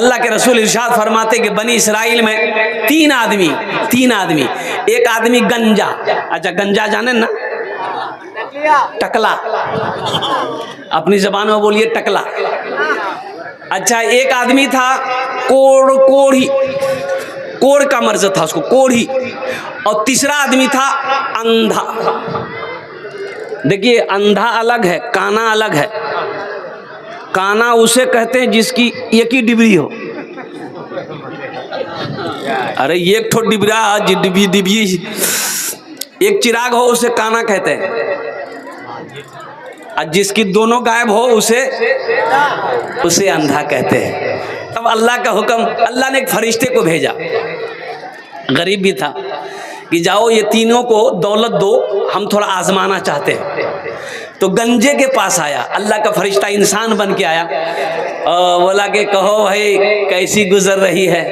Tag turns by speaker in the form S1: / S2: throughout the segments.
S1: अल्लाह के रसूल इरशाद फरमाते कि बनी इसराइल में तीन आदमी, एक आदमी गंजा, अच्छा गंजा जाने ना, टकला, अपनी जबान में बोलिए टकला। अच्छा एक आदमी था कोढ़ी, कोढ़ का मर्ज था उसको, कोढ़ी। और तीसरा आदमी था अंधा। देखिए अंधा अलग है, काना अलग है। काना उसे कहते हैं जिसकी एक ही डिबरी हो। अरे एक ठो डिबरा, डिबी एक चिराग हो उसे काना कहते हैं, और जिसकी दोनों गायब हो उसे अंधा कहते हैं। तब अल्लाह का हुक्म, अल्लाह ने एक फरिश्ते को भेजा, गरीब भी था, कि जाओ ये तीनों को दौलत दो, हम थोड़ा आजमाना चाहते हैं। तो गंजे के पास आया अल्लाह का फरिश्ता, इंसान बन के आया, और बोला कि कहो भाई कैसी गुजर रही है।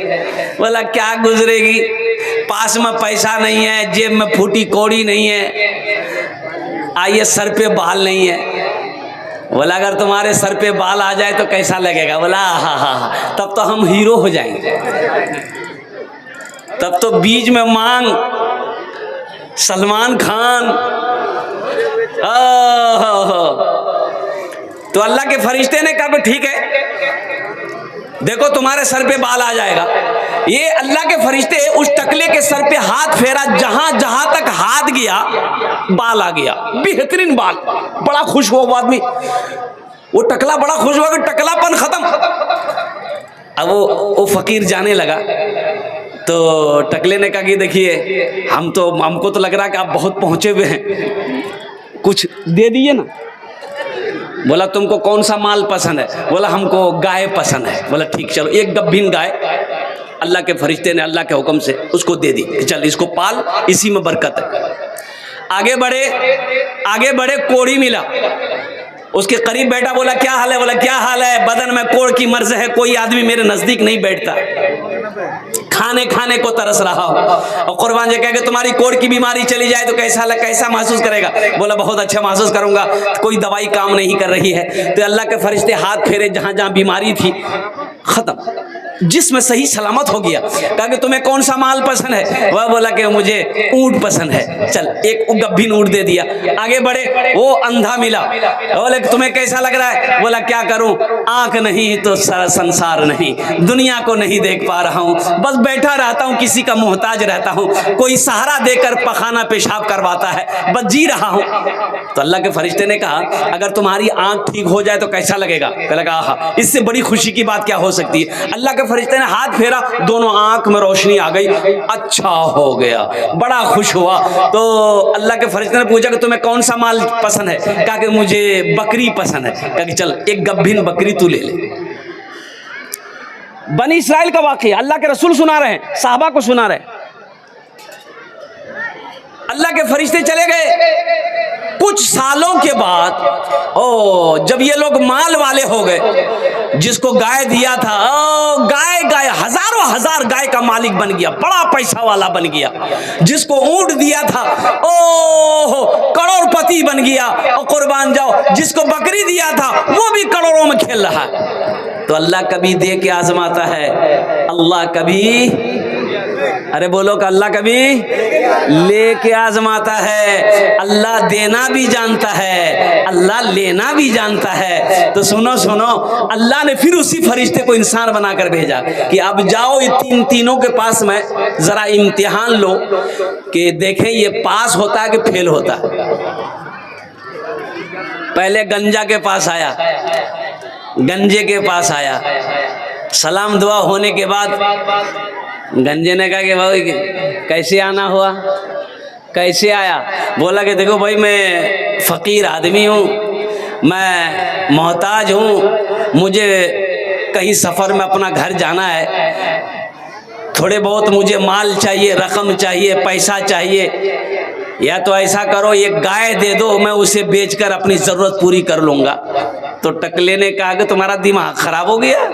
S1: बोला क्या गुजरेगी, पास में पैसा नहीं है, जेब में फूटी कौड़ी नहीं है, आइए सर पे बाल नहीं है। बोला अगर तुम्हारे सर पे बाल आ जाए तो कैसा लगेगा। बोला हाँ, तब तो हम हीरो हो जाएंगे, तब तो बीच में मांग सलमान खान। तो अल्लाह के फरिश्ते ने कहा ठीक है, देखो तुम्हारे सर पे बाल आ जाएगा। ये अल्लाह के फरिश्ते उस टकले के सर पे हाथ फेरा, जहां जहां तक हाथ गया बाल आ गया, बेहतरीन बाल। बड़ा खुश हुआ वो आदमी, वो टकला बड़ा खुश हुआ कि टकलापन खत्म। अब वो फकीर जाने लगा, तो टकले ने कहा कि देखिए हमको तो लग रहा है कि आप बहुत पहुंचे हुए हैं, कुछ दे दिए ना। बोला तुमको कौन सा माल पसंद है। बोला हमको गाय पसंद है। बोला ठीक चलो, एक गब्भीन गाय अल्लाह के फरिश्ते ने अल्लाह के हुक्म से उसको दे दी, चल इसको पाल, इसी में बरकत है। आगे बढ़े कोढ़ी मिला, उसके करीब बैठा, बोला क्या हाल है। बोला क्या हाल है, बदन में कोढ़ की मर्ज है, कोई आदमी मेरे नजदीक नहीं बैठता, खाने को तरस रहा हो। और कुर्बान जी कहेगा तुम्हारी कोढ़ की बीमारी चली जाए तो कैसा महसूस करेगा। बोला बहुत अच्छा महसूस करूंगा, कोई दवाई काम नहीं कर रही है। तो अल्लाह के फरिश्ते हाथ फेरे, जहां जहां बीमारी थी खत्म, जिसमें सही सलामत हो गया। कहा कि तुम्हें कौन सा माल पसंद है। वह बोला कि मुझे ऊंट पसंद है, चल एक गब्भीन ऊंट दे दिया। आगे बढ़े, वो अंधा मिला, बोले तुम्हें कैसा लग रहा है। बोला क्या करूं, आंख नहीं तो सारा संसार नहीं, दुनिया को नहीं देख पा रहा हूं, बस बैठा रहता हूं, किसी का मोहताज रहता हूं, कोई सहारा देकर पखाना पेशाब करवाता है, बस जी रहा हूं। तो अल्लाह के फरिश्ते ने कहा अगर तुम्हारी आंख ठीक हो जाए तो कैसा लगेगा। कहा इससे बड़ी खुशी की बात क्या हो सकती है। अल्लाह के फरिश्ते ने हाथ फेरा, दोनों आंख में रोशनी आ गई, अच्छा हो गया, बड़ा खुश हुआ। तो अल्लाह के फरिश्ते ने पूछा कि तुम्हें कौन सा माल पसंद है। कहा कि मुझे बकरी पसंद है। कहा कि चल एक गब्भीन बकरी तू ले ले। बनी इसराइल का वाकया अल्लाह के रसूल सुना रहे हैं, साहबा को सुना रहे। अल्लाह के फरिश्ते चले गए। कुछ सालों के बाद जब ये लोग माल वाले हो गए, जिसको गाय दिया था गाय हजारों हजार गाय का मालिक बन गया, बड़ा पैसा वाला बन गया। जिसको ऊंट दिया था करोड़पति बन गया। और कुर्बान जाओ, जिसको बकरी दिया था वो भी करोड़ों में खेल रहा है। तो अल्लाह कभी दे के आजमाता है, अल्लाह कभी, अरे बोलो कि अल्लाह कभी लेके आजमाता है। अल्लाह देना भी जानता है, अल्लाह लेना भी जानता है। तो सुनो, अल्लाह ने फिर उसी फरिश्ते को इंसान बनाकर भेजा कि अब जाओ ये तीनों के पास में जरा इम्तिहान लो कि देखें ये पास होता है कि फेल होता है। पहले गंजे के पास आया, सलाम दुआ होने के बाद गंजे ने कहा कि भाई कैसे आना हुआ, कैसे आया। बोला कि देखो भाई मैं फ़कीर आदमी हूँ, मैं मोहताज हूँ, मुझे कहीं सफ़र में अपना घर जाना है, थोड़े बहुत मुझे माल चाहिए, रकम चाहिए, पैसा चाहिए। या तो ऐसा करो एक गाय दे दो, मैं उसे बेचकर अपनी ज़रूरत पूरी कर लूँगा। तो टकले ने कहा कि तुम्हारा दिमाग ख़राब हो गया,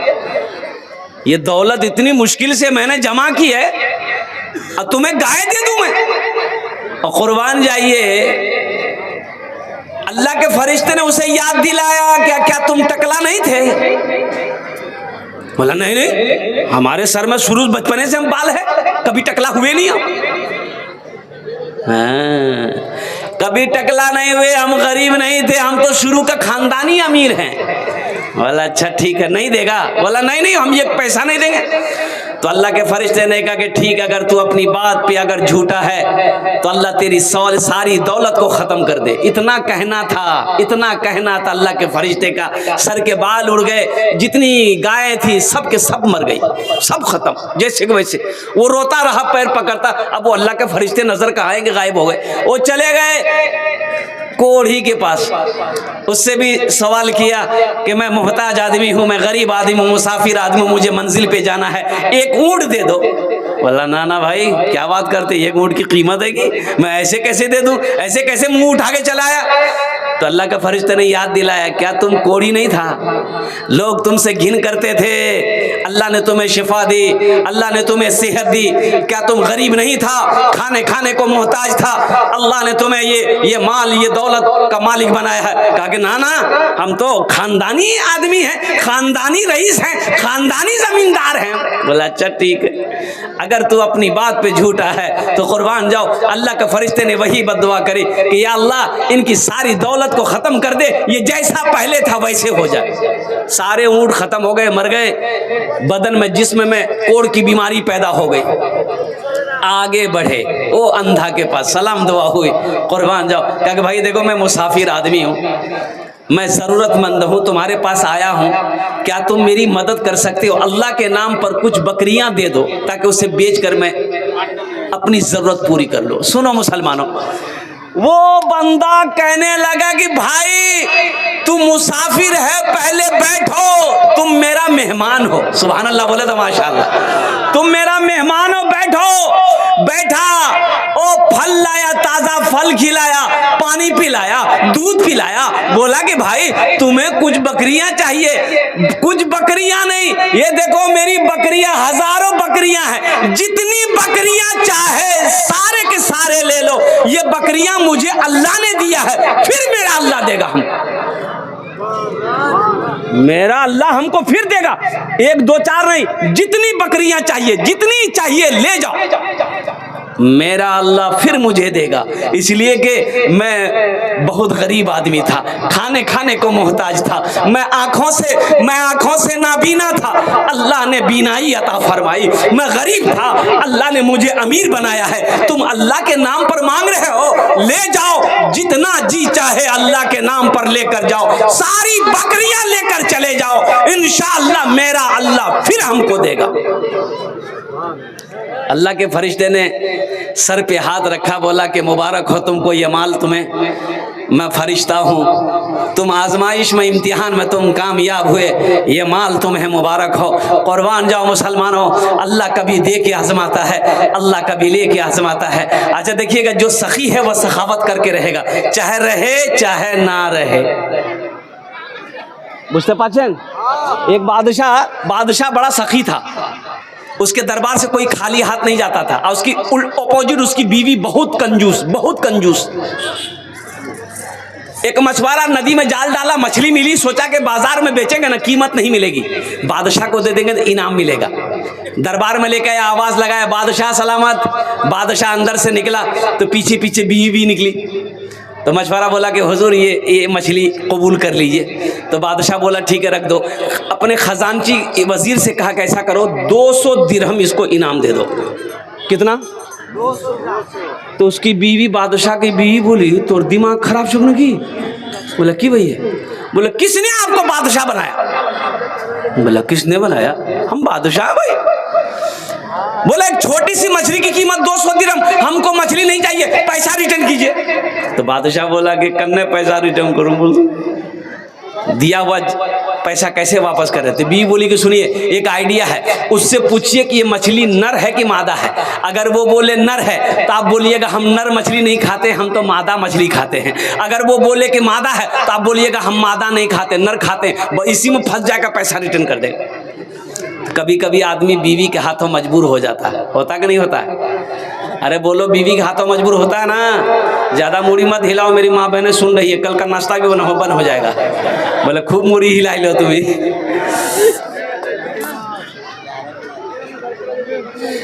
S1: ये दौलत इतनी मुश्किल से मैंने जमा की है और तुम्हें गाय दे दूं मैं। और कुर्बान जाइए, अल्लाह के फरिश्ते ने उसे याद दिलाया क्या तुम टकला नहीं थे, बोला नहीं नहीं, हमारे सर में शुरू बचपने से हम बाल है, कभी टकला हुए नहीं हम। हाँ, कभी टकला नहीं हुए, हम गरीब नहीं थे, हम तो शुरू का खानदानी अमीर हैं। बोला अच्छा ठीक है, नहीं देगा? बोला नहीं नहीं, हम ये पैसा नहीं देंगे। तो अल्लाह के फरिश्ते ने कहा कि ठीक, अगर तू अपनी बात पे अगर झूठा है तो अल्लाह तेरी सारी दौलत को खत्म कर दे। इतना कहना था, इतना कहना था, अल्लाह के फरिश्ते का सर के बाल उड़ गए, जितनी गायें थी सब के सब मर गई, सब खत्म जैसे कि वैसे। वो रोता रहा, पैर पकड़ता। अब वो अल्लाह के फरिश्ते नजर कहाँ आएंगे, गायब हो गए। वो चले गए कोढ़ी के पास, उससे भी सवाल किया कि मैं मोहताज आदमी हूँ, मैं गरीब आदमी हूँ, मुसाफिर आदमी हूँ, मुझे मंजिल पे जाना है, एक ऊँट दे दो। बोला ना ना भाई, क्या बात करते, एक ऊँट की कीमत है कि मैं ऐसे कैसे दे दूँ, ऐसे कैसे मुंह उठा के चलाया। तो अल्लाह का फरिश्ते ने याद दिलाया, क्या तुम कोढ़ी नहीं था, लोग तुमसे घिन करते थे, अल्लाह ने तुम्हें शिफा दी, अल्लाह ने तुम्हें सेहत दी। क्या तुम गरीब नहीं था, खाने को मोहताज था, अल्लाह ने तुम्हें ये माल, ये दौलत का मालिक बनाया है। कहा कि ना ना, हम तो खानदानी आदमी हैं, खानदानी रईस हैं, खानदानी जमींदार हैं। बोला अच्छा ठीक है, अगर तू अपनी बात पे झूठा है तो कुर्बान जाओ। अल्लाह के फरिश्ते ने वही बद्दुआ करी कि या अल्लाह, इनकी सारी दौलत को खत्म कर दे, ये जैसा पहले था वैसे हो जाए। सारे ऊँट खत्म हो गए, मर गए, बदन में, जिस्म में कोढ़ की बीमारी पैदा हो गई। आगे बढ़े वो अंधा के पास, सलाम दुआ हुई, कुर्बान जाओ। क्या कि भाई देखो, मैं मुसाफिर आदमी हूँ, मैं ज़रूरतमंद हूँ, तुम्हारे पास आया हूँ, क्या तुम मेरी मदद कर सकते हो? अल्लाह के नाम पर कुछ बकरियां दे दो ताकि उसे बेचकर मैं अपनी ज़रूरत पूरी कर लो। सुनो मुसलमानों, वो बंदा कहने लगा कि भाई तुम मुसाफिर है, पहले बैठो, तुम मेरा मेहमान हो। सुभान अल्लाह बोले तो माशाअल्लाह, तुम मेरा मेहमान हो, बैठो। बैठा, ओ फल लाया, ताजा फल खिलाया, पानी पिलाया, दूध पिलाया। बोला कि भाई तुम्हें कुछ बकरियां चाहिए? कुछ बकरियां नहीं, ये देखो मेरी बकरियां, हजारों बकरियां हैं, जितनी बकरियां चाहे सारे के सारे ले लो। ये बकरियां मुझे अल्लाह ने दिया है, फिर मेरा अल्लाह देगा हमको, मेरा अल्लाह हमको फिर देगा। एक दो चार नहीं, जितनी बकरियां चाहिए, जितनी चाहिए ले जाओ, मेरा अल्लाह फिर मुझे देगा। इसलिए कि मैं बहुत गरीब आदमी था, खाने को मोहताज था, मैं आंखों से नाबीना था, अल्लाह ने बीनाई अता फरमाई। मैं गरीब था, अल्लाह ने मुझे अमीर बनाया है। तुम अल्लाह के नाम पर मांग रहे हो, ले जाओ, जितना जी चाहे अल्लाह के नाम पर लेकर जाओ, सारी बकरियां लेकर चले जाओ, इंशाअल्लाह मेरा अल्लाह फिर हमको देगा। अल्लाह के फरिश्ते ने सर पे हाथ रखा, बोला कि मुबारक हो तुमको ये माल, तुम्हें मैं फरिश्ता हूँ, तुम आजमाइश में, इम्तिहान में तुम कामयाब हुए, ये माल तुम्हें मुबारक हो। कुर्बान जाओ मुसलमानों, अल्लाह कभी दे के आजमाता है, अल्लाह कभी ले के आजमाता है। अच्छा देखिएगा, जो सखी है वह सखावत करके रहेगा, चाहे रहे चाहे ना रहे। बुझते पाचन, एक बादशाह बड़ा सखी था, उसके दरबार से कोई खाली हाथ नहीं जाता था, और उसकी अपोजिट उसकी बीवी बहुत कंजूस। एक मछुआरा नदी में जाल डाला, मछली मिली, सोचा कि बाजार में बेचेंगे ना, कीमत नहीं मिलेगी, बादशाह को दे देंगे तो इनाम मिलेगा। दरबार में लेकर आया, आवाज लगाया, बादशाह सलामत। बादशाह अंदर से निकला तो पीछे पीछे बीवी भी निकली। तो मछुआरा बोला कि हुजूर ये मछली कबूल कर लीजिए। तो बादशाह बोला ठीक है रख दो। अपने खजानची वजीर से कहा कि ऐसा करो, 200 दिरहम इसको इनाम दे दो। कितना? 200। तो उसकी बीवी, बादशाह की बीवी बोली, तो दिमाग खराब शुरू की। बोला कि भैया, बोला किसने आपको बादशाह बनाया? बोला किसने बनाया? हम बादशाह भाई। बोला एक छोटी सी मछली की कीमत 200 दिरहम, हमको मछली नहीं चाहिए, पैसा रिटर्न कीजिए। तो बादशाह बोला कि कन्ने पैसा रिटर्न करूं? बोल दिया हुआ पैसा कैसे वापस कर रहे थे? बीवी बोली कि सुनिए, एक आइडिया है, उससे पूछिए कि ये मछली नर है कि मादा है। अगर वो बोले नर है तो आप बोलिएगा हम नर मछली नहीं खाते, हम तो मादा मछली खाते हैं। अगर वो बोले कि मादा है तो आप बोलिएगा हम मादा नहीं खाते, नर खाते हैं। इसी में फंस जाएगा, पैसा रिटर्न कर देगा। कभी कभी आदमी बीवी के हाथों मजबूर हो जाता है, होता कि नहीं होता है? अरे बोलो, बीवी के हाथों मजबूर होता है ना। ज़्यादा मूड़ी मत हिलाओ, मेरी माँ बहनें सुन रही है, कल का नाश्ता भी बन हो जाएगा। बोले खूब मूड़ी हिला लो तुम्हें।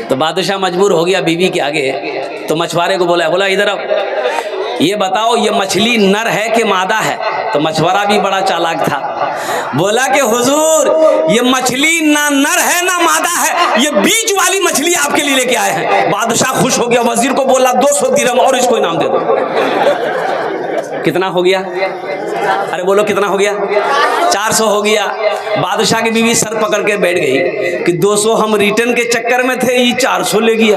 S1: तो बादशाह मजबूर हो गया बीवी के आगे, तो मछुआरे को बोला इधर आओ, ये बताओ ये मछली नर है कि मादा है? तो मछुआरा भी बड़ा चालाक था, बोला कि हुजूर ये मछली ना नर है ना मादा है, ये बीच वाली मछली आपके लिए लेके आए हैं। बादशाह खुश हो गया, वजीर को बोला 200 दिरहम और इसको इनाम दे दो। कितना हो गया? अरे बोलो कितना हो गया? 400 हो गया। बादशाह की बीवी सर पकड़ के बैठ गई कि 200 हम रिटर्न के चक्कर में थे, ये 400 ले गया।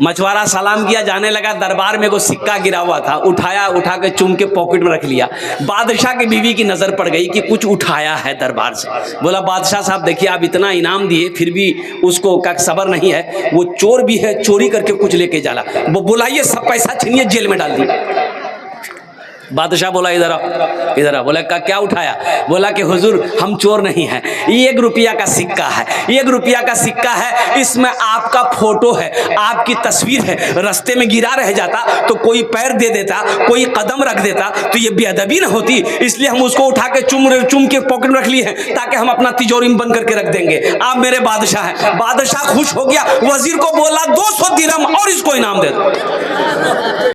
S1: मछुआरा सलाम किया, जाने लगा। दरबार में को सिक्का गिरा हुआ था, उठाया, उठा के चुम के पॉकेट में रख लिया। बादशाह की बीवी की नजर पड़ गई कि कुछ उठाया है दरबार से। बोला बादशाह साहब देखिए, आप इतना इनाम दिए फिर भी उसको का सबर नहीं है, वो चोर भी है, चोरी करके कुछ लेके जाला। वो बुलाइए, सब पैसा छीनिए, जेल में डाल दिए। बादशाह बोला इधर आओ, इधर आओ। बोला क्या उठाया? बोला कि हुजूर हम चोर नहीं हैं, ये 1 रुपया का सिक्का है, 1 रुपया का सिक्का है, इसमें आपका फोटो है, आपकी तस्वीर है। रास्ते में गिरा रह जाता तो कोई पैर दे देता, कोई कदम रख देता तो ये बेअदबी न होती, इसलिए हम उसको उठा के चुम के पॉकेट में रख लिए हैं ताकि हम अपना तिजोरी में बंद करके रख देंगे। आप मेरे बादशाह हैं। बादशाह खुश हो गया, वजीर को बोला 200 दिरहम और इसको इनाम दे दो।